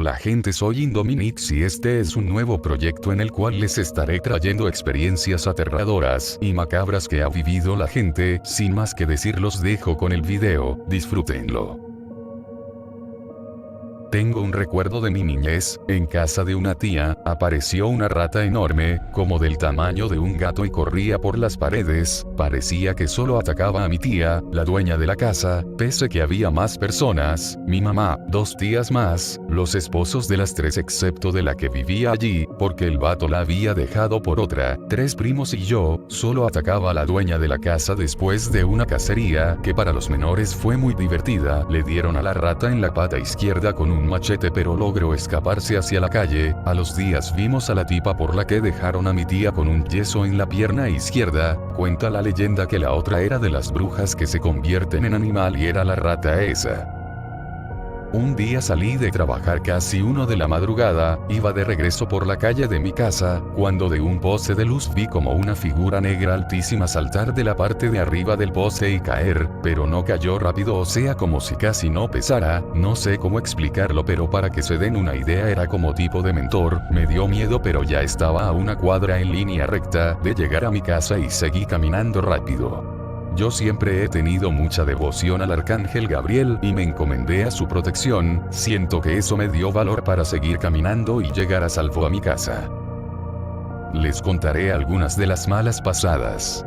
Hola gente, soy Indominix y este es un nuevo proyecto en el cual les estaré trayendo experiencias aterradoras y macabras que ha vivido la gente. Sin más que decir, los dejo con el video, disfrútenlo. Tengo un recuerdo de mi niñez. En casa de una tía, apareció una rata enorme, como del tamaño de un gato, y corría por las paredes. Parecía que solo atacaba a mi tía, la dueña de la casa, pese que había más personas, mi mamá, 2 tías más, los esposos de las 3 excepto de la que vivía allí, porque el vato la había dejado por otra, 3 primos y yo. Solo atacaba a la dueña de la casa. Después de una cacería, que para los menores fue muy divertida, le dieron a la rata en la pata izquierda con un machete, pero logró escaparse hacia la calle. A los días vimos a la tipa por la que dejaron a mi tía con un yeso en la pierna izquierda. Cuenta la leyenda que la otra era de las brujas que se convierten en animal y era la rata esa. Un día salí de trabajar casi 1 de la madrugada, iba de regreso por la calle de mi casa, cuando de un poste de luz vi como una figura negra altísima saltar de la parte de arriba del poste y caer, pero no cayó rápido, o sea como si casi no pesara. No sé cómo explicarlo, pero para que se den una idea era como tipo de mentor. Me dio miedo, pero ya estaba a 1 cuadra en línea recta de llegar a mi casa y seguí caminando rápido. Yo siempre he tenido mucha devoción al arcángel Gabriel y me encomendé a su protección. Siento que eso me dio valor para seguir caminando y llegar a salvo a mi casa. Les contaré algunas de las malas pasadas.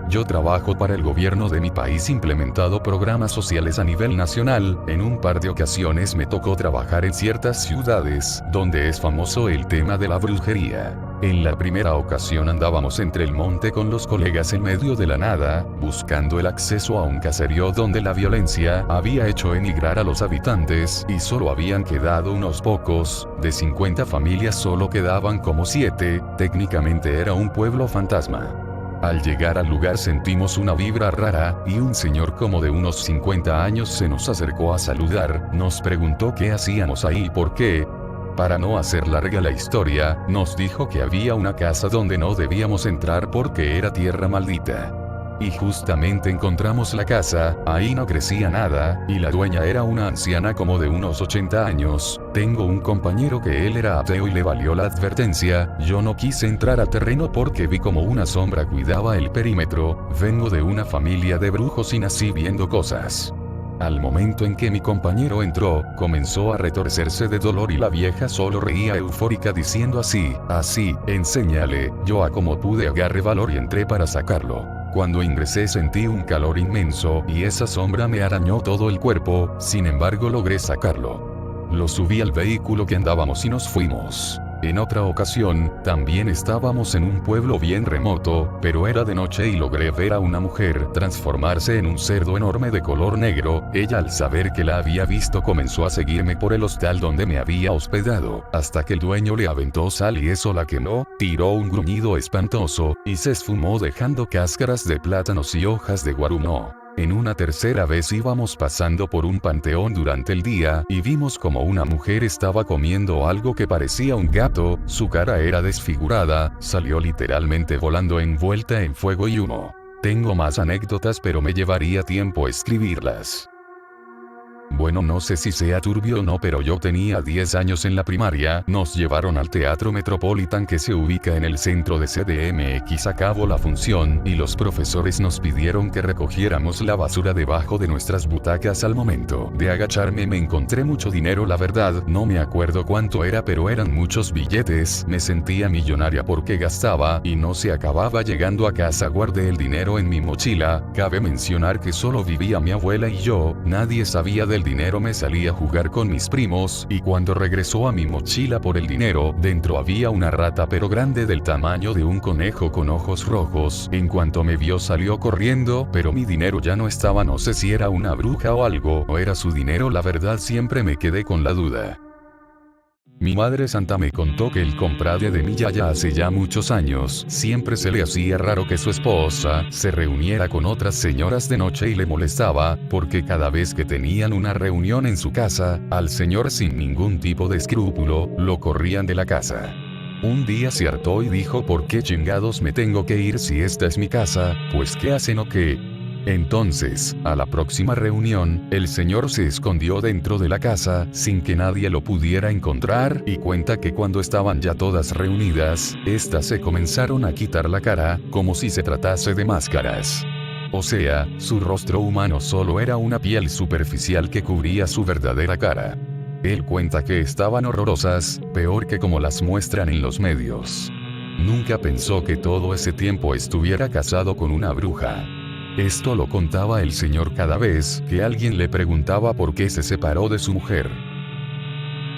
Yo trabajo para el gobierno de mi país implementando programas sociales a nivel nacional. En un par de ocasiones me tocó trabajar en ciertas ciudades, donde es famoso el tema de la brujería. En la primera ocasión andábamos entre el monte con los colegas en medio de la nada, buscando el acceso a un caserío donde la violencia había hecho emigrar a los habitantes y solo habían quedado unos pocos. De 50 familias solo quedaban como 7, técnicamente era un pueblo fantasma. Al llegar al lugar sentimos una vibra rara, y un señor como de unos 50 años se nos acercó a saludar. Nos preguntó qué hacíamos ahí y por qué. Para no hacer larga la historia, nos dijo que había una casa donde no debíamos entrar porque era tierra maldita. Y justamente encontramos la casa. Ahí no crecía nada, y la dueña era una anciana como de unos 80 años. Tengo un compañero que él era ateo y le valió la advertencia. Yo no quise entrar al terreno porque vi como una sombra cuidaba el perímetro. Vengo de una familia de brujos y nací viendo cosas. Al momento en que mi compañero entró, comenzó a retorcerse de dolor y la vieja solo reía eufórica diciendo así, enséñale. Yo a como pude agarré valor y entré para sacarlo. Cuando ingresé sentí un calor inmenso y esa sombra me arañó todo el cuerpo. Sin embargo logré sacarlo. Lo subí al vehículo que andábamos y nos fuimos. En otra ocasión, también estábamos en un pueblo bien remoto, pero era de noche y logré ver a una mujer transformarse en un cerdo enorme de color negro. Ella, al saber que la había visto, comenzó a seguirme por el hostal donde me había hospedado, hasta que el dueño le aventó sal y eso la quemó. Tiró un gruñido espantoso y se esfumó dejando cáscaras de plátanos y hojas de guarumo. En una tercera vez íbamos pasando por un panteón durante el día y vimos como una mujer estaba comiendo algo que parecía un gato. Su cara era desfigurada, salió literalmente volando envuelta en fuego y humo. Tengo más anécdotas, pero me llevaría tiempo escribirlas. Bueno, no sé si sea turbio o no, pero yo tenía 10 años en la primaria. Nos llevaron al Teatro Metropolitan, que se ubica en el centro de CDMX. Acabó la función y los profesores nos pidieron que recogiéramos la basura debajo de nuestras butacas. Al momento de agacharme me encontré mucho dinero. La verdad no me acuerdo cuánto era, pero eran muchos billetes. Me sentía millonaria porque gastaba y no se acababa. Llegando a casa guardé el dinero en mi mochila. Cabe mencionar que solo vivía mi abuela y yo. Nadie sabía del dinero. Me salí a jugar con mis primos y cuando regresó a mi mochila por el dinero, dentro había una rata, pero grande, del tamaño de un conejo con ojos rojos. En cuanto me vio salió corriendo, pero mi dinero ya no estaba. No sé si era una bruja o algo, o era su dinero. La verdad siempre me quedé con la duda. Mi madre santa me contó que el compadre de mi yaya hace ya muchos años siempre se le hacía raro que su esposa se reuniera con otras señoras de noche y le molestaba, porque cada vez que tenían una reunión en su casa, al señor sin ningún tipo de escrúpulo, lo corrían de la casa. Un día se hartó y dijo: ¿por qué chingados me tengo que ir si esta es mi casa? Pues ¿qué hacen o qué? Entonces, a la próxima reunión, el señor se escondió dentro de la casa, sin que nadie lo pudiera encontrar, y cuenta que cuando estaban ya todas reunidas, estas se comenzaron a quitar la cara, como si se tratase de máscaras. O sea, su rostro humano solo era una piel superficial que cubría su verdadera cara. Él cuenta que estaban horrorosas, peor que como las muestran en los medios. Nunca pensó que todo ese tiempo estuviera casado con una bruja. Esto lo contaba el señor cada vez que alguien le preguntaba por qué se separó de su mujer.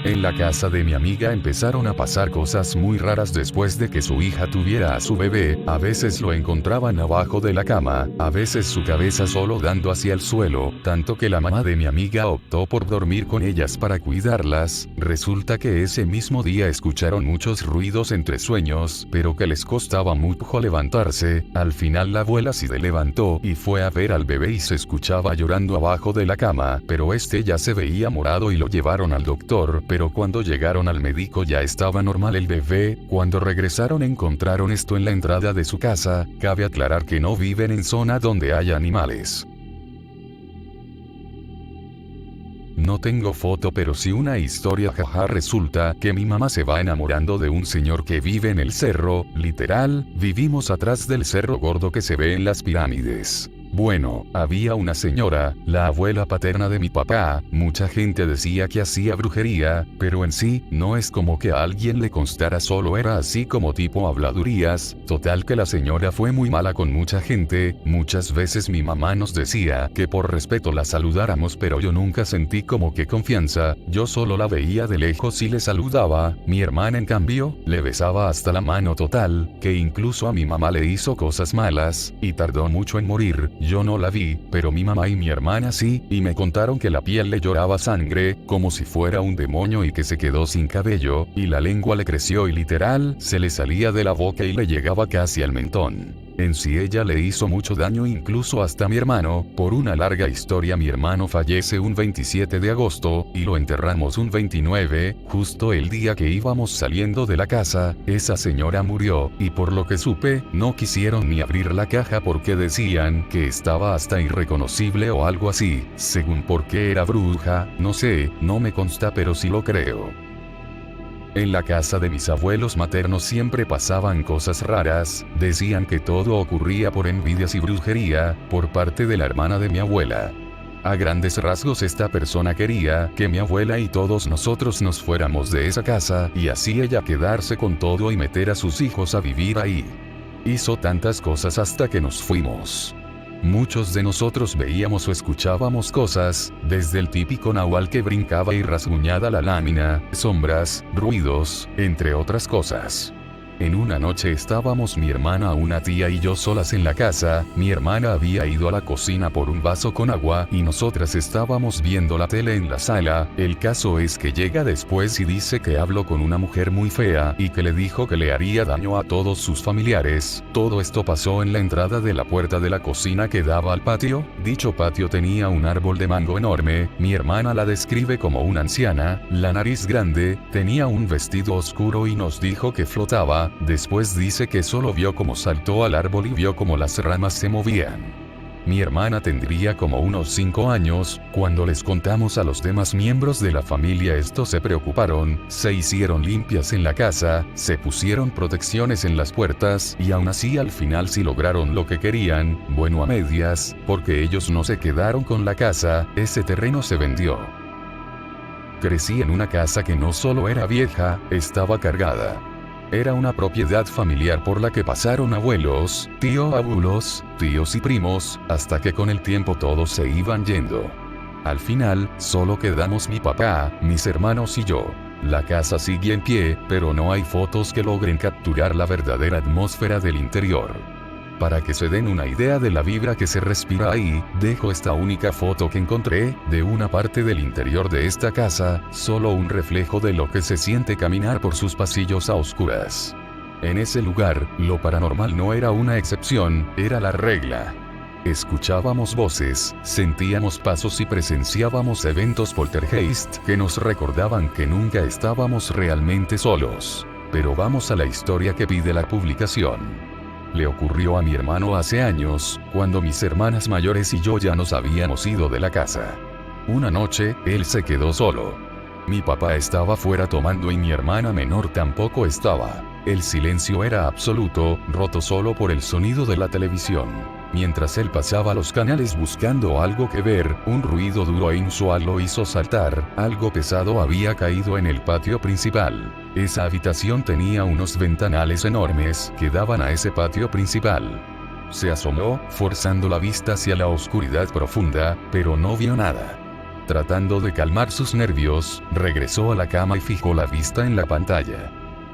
En la casa de mi amiga empezaron a pasar cosas muy raras después de que su hija tuviera a su bebé. A veces lo encontraban abajo de la cama, a veces su cabeza solo dando hacia el suelo, tanto que la mamá de mi amiga optó por dormir con ellas para cuidarlas. Resulta que ese mismo día escucharon muchos ruidos entre sueños, pero que les costaba mucho levantarse. Al final la abuela se levantó y fue a ver al bebé y se escuchaba llorando abajo de la cama, pero este ya se veía morado y lo llevaron al doctor. Pero cuando llegaron al médico ya estaba normal el bebé. Cuando regresaron encontraron esto en la entrada de su casa. Cabe aclarar que no viven en zona donde haya animales. No tengo foto, pero sí una historia, jaja. Resulta que mi mamá se va enamorando de un señor que vive en el cerro, literal, vivimos atrás del cerro gordo que se ve en las pirámides. Bueno, había una señora, la abuela paterna de mi papá. Mucha gente decía que hacía brujería, pero en sí, no es como que a alguien le constara, solo era así como tipo habladurías. Total que la señora fue muy mala con mucha gente. Muchas veces mi mamá nos decía que por respeto la saludáramos, pero yo nunca sentí como que confianza. Yo solo la veía de lejos y le saludaba. Mi hermana en cambio, le besaba hasta la mano. Total, que incluso a mi mamá le hizo cosas malas, y tardó mucho en morir. Yo no la vi, pero mi mamá y mi hermana sí, y me contaron que la piel le lloraba sangre, como si fuera un demonio, y que se quedó sin cabello, y la lengua le creció y literal, se le salía de la boca y le llegaba casi al mentón. En sí ella le hizo mucho daño, incluso hasta a mi hermano. Por una larga historia, mi hermano fallece un 27 de agosto, y lo enterramos un 29, justo el día que íbamos saliendo de la casa. Esa señora murió, y por lo que supe, no quisieron ni abrir la caja porque decían que estaba hasta irreconocible o algo así. Según por qué era bruja, no sé, no me consta, pero sí lo creo. En la casa de mis abuelos maternos siempre pasaban cosas raras. Decían que todo ocurría por envidias y brujería, por parte de la hermana de mi abuela. A grandes rasgos, esta persona quería que mi abuela y todos nosotros nos fuéramos de esa casa, y así ella quedarse con todo y meter a sus hijos a vivir ahí. Hizo tantas cosas hasta que nos fuimos. Muchos de nosotros veíamos o escuchábamos cosas, desde el típico nahual que brincaba y rasguñaba la lámina, sombras, ruidos, entre otras cosas. En una noche estábamos mi hermana, una tía y yo solas en la casa. Mi hermana había ido a la cocina por un vaso con agua y nosotras estábamos viendo la tele en la sala. El caso es que llega después y dice que habló con una mujer muy fea y que le dijo que le haría daño a todos sus familiares. Todo esto pasó en la entrada de la puerta de la cocina que daba al patio. Dicho patio tenía un árbol de mango enorme. Mi hermana la describe como una anciana, la nariz grande, tenía un vestido oscuro y nos dijo que flotaba. Después dice que solo vio cómo saltó al árbol y vio cómo las ramas se movían. Mi hermana tendría como unos 5 años. Cuando les contamos a los demás miembros de la familia esto, se preocuparon, se hicieron limpias en la casa, se pusieron protecciones en las puertas y aún así al final sí lograron lo que querían, bueno, a medias, porque ellos no se quedaron con la casa, ese terreno se vendió. Crecí en una casa que no solo era vieja, estaba cargada. Era una propiedad familiar por la que pasaron abuelos, abuelos, tíos y primos, hasta que con el tiempo todos se iban yendo. Al final, solo quedamos mi papá, mis hermanos y yo. La casa sigue en pie, pero no hay fotos que logren capturar la verdadera atmósfera del interior. Para que se den una idea de la vibra que se respira ahí, dejo esta única foto que encontré, de una parte del interior de esta casa, solo un reflejo de lo que se siente caminar por sus pasillos a oscuras. En ese lugar, lo paranormal no era una excepción, era la regla. Escuchábamos voces, sentíamos pasos y presenciábamos eventos poltergeist que nos recordaban que nunca estábamos realmente solos. Pero vamos a la historia que pide la publicación. Le ocurrió a mi hermano hace años, cuando mis hermanas mayores y yo ya nos habíamos ido de la casa. Una noche, él se quedó solo. Mi papá estaba fuera tomando y mi hermana menor tampoco estaba. El silencio era absoluto, roto solo por el sonido de la televisión. Mientras él pasaba los canales buscando algo que ver, un ruido duro e inusual lo hizo saltar. Algo pesado había caído en el patio principal. Esa habitación tenía unos ventanales enormes que daban a ese patio principal. Se asomó, forzando la vista hacia la oscuridad profunda, pero no vio nada. Tratando de calmar sus nervios, regresó a la cama y fijó la vista en la pantalla.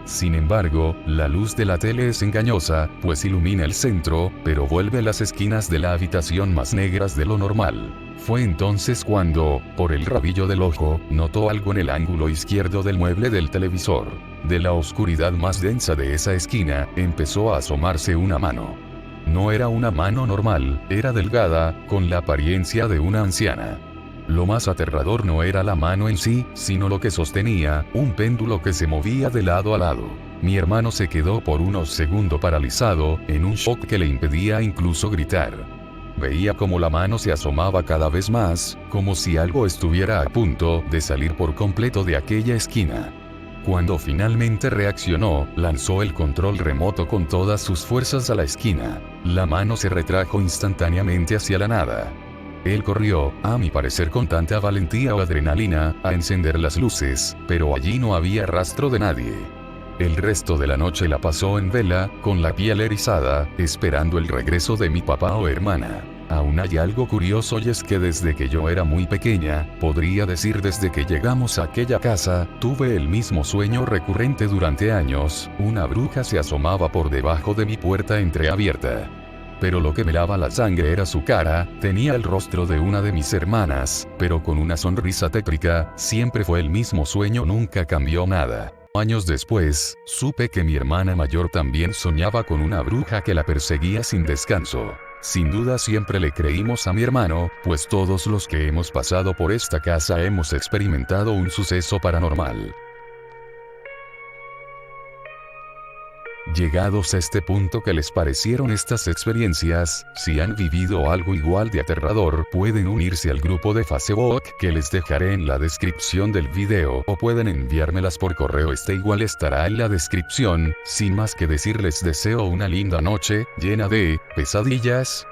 Sin embargo, la luz de la tele es engañosa, pues ilumina el centro, pero vuelve las esquinas de la habitación más negras de lo normal. Fue entonces cuando, por el rabillo del ojo, notó algo en el ángulo izquierdo del mueble del televisor. De la oscuridad más densa de esa esquina, empezó a asomarse una mano. No era una mano normal, era delgada, con la apariencia de una anciana. Lo más aterrador no era la mano en sí, sino lo que sostenía, un péndulo que se movía de lado a lado. Mi hermano se quedó por unos segundos paralizado, en un shock que le impedía incluso gritar. Veía como la mano se asomaba cada vez más, como si algo estuviera a punto de salir por completo de aquella esquina. Cuando finalmente reaccionó, lanzó el control remoto con todas sus fuerzas a la esquina. La mano se retrajo instantáneamente hacia la nada. Él corrió, a mi parecer con tanta valentía o adrenalina, a encender las luces, pero allí no había rastro de nadie. El resto de la noche la pasó en vela, con la piel erizada, esperando el regreso de mi papá o hermana. Aún hay algo curioso y es que desde que yo era muy pequeña, podría decir desde que llegamos a aquella casa, tuve el mismo sueño recurrente durante años. Una bruja se asomaba por debajo de mi puerta entreabierta. Pero lo que me lava la sangre era su cara. Tenía el rostro de una de mis hermanas, pero con una sonrisa tétrica. Siempre fue el mismo sueño, nunca cambió nada. Años después, supe que mi hermana mayor también soñaba con una bruja que la perseguía sin descanso. Sin duda siempre le creímos a mi hermano, pues todos los que hemos pasado por esta casa hemos experimentado un suceso paranormal. Llegados a este punto, ¿qué les parecieron estas experiencias? Si han vivido algo igual de aterrador, pueden unirse al grupo de Facebook que les dejaré en la descripción del video, o pueden enviármelas por correo, igual estará en la descripción. Sin más que decir, les deseo una linda noche, llena de pesadillas.